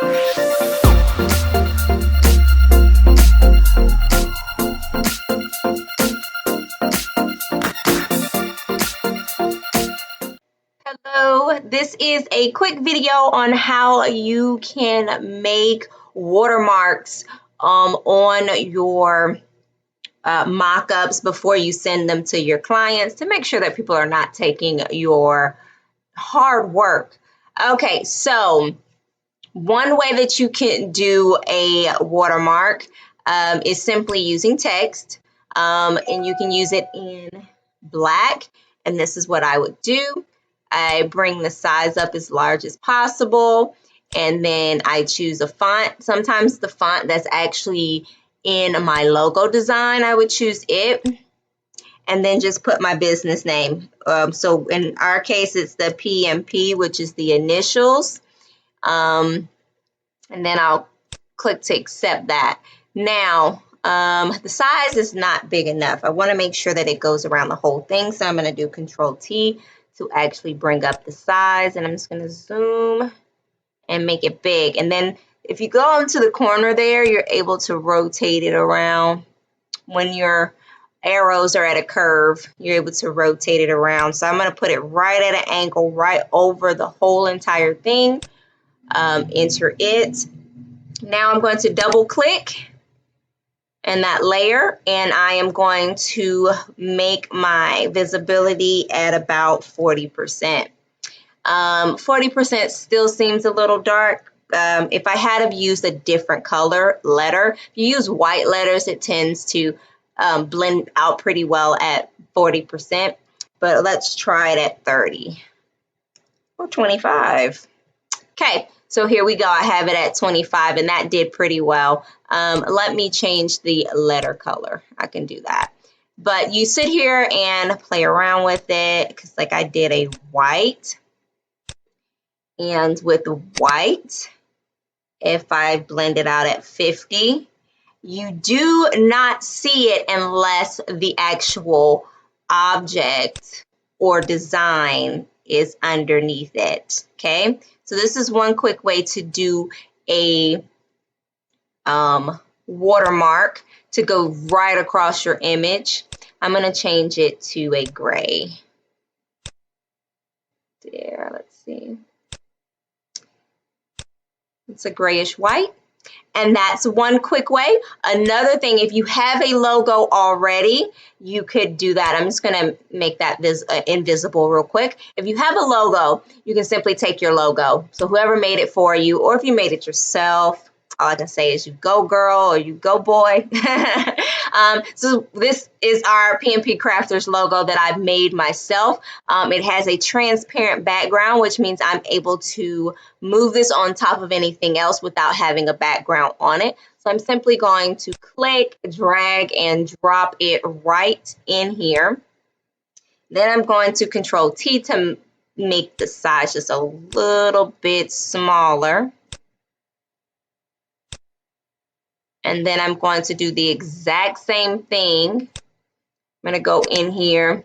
Hello, this is a quick video on how you can make watermarks on your mock-ups before you send them to your clients to make sure that people are not taking your hard work. Okay, so one way that you can do a watermark is simply using text, and you can use it in black, and this is what I would do. I bring the size up as large as possible, and then I choose a font. Sometimes the font that's actually in my logo design, I would choose it, and then just put my business name. So in our case, it's the PMP, which is the initials. And then I'll click to accept that. Now, the size is not big enough. I want to make sure that it goes around the whole thing, so I'm going to do Control T to actually bring up the size, and I'm just going to zoom and make it big. And then if you go into the corner there, you're able to rotate it around. When your arrows are at a curve, you're able to rotate it around. So I'm going to put it right at an angle, right over the whole entire thing. Enter it. Now I'm going to double click in that layer, and I am going to make my visibility at about 40%. 40% still seems a little dark. If I had have used a different color letter, if you use white letters, it tends to blend out pretty well at 40%, but let's try it at 30 or 25. Okay, so here we go. I have it at 25, and that did pretty well. Let me change the letter color. I can do that. But you sit here and play around with it, because like I did a white. And with white, if I blend it out at 50, you do not see it unless the actual object or design is underneath it, okay? So this is one quick way to do a watermark to go right across your image. I'm going to change it to a gray. There, let's see. It's a grayish white. And that's one quick way. Another thing, if you have a logo already, you could do that. I'm just going to make that invisible real quick. If you have a logo, you can simply take your logo. So whoever made it for you, or if you made it yourself, all I can say is you go girl or you go boy. So this is our PMP Crafters logo that I've made myself. It has a transparent background, which means I'm able to move this on top of anything else without having a background on it. So I'm simply going to click, drag, and drop it right in here. Then I'm going to Control T to make the size just a little bit smaller. And then I'm going to do the exact same thing. I'm going to go in here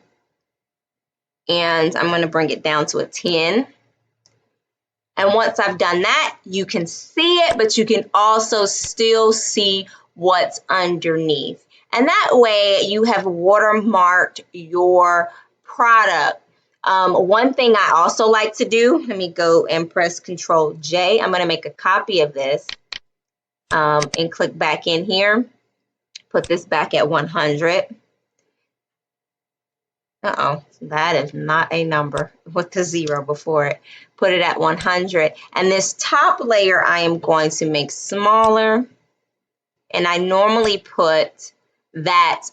and I'm going to bring it down to a 10. And once I've done that, you can see it, but you can also still see what's underneath. And that way you have watermarked your product. One thing I also like to do, let me go and press Control J. I'm going to make a copy of this. And click back in here, put this back at 100. That is not a number with the 0 before it. Put it at 100. And this top layer I am going to make smaller. And I normally put that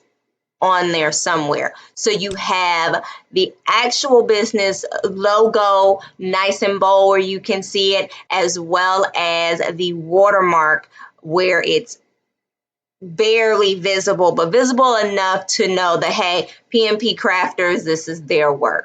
on there somewhere. So you have the actual business logo nice and bold where you can see it, as well as the watermark where it's barely visible, but visible enough to know that, hey, PMP Crafters, this is their work.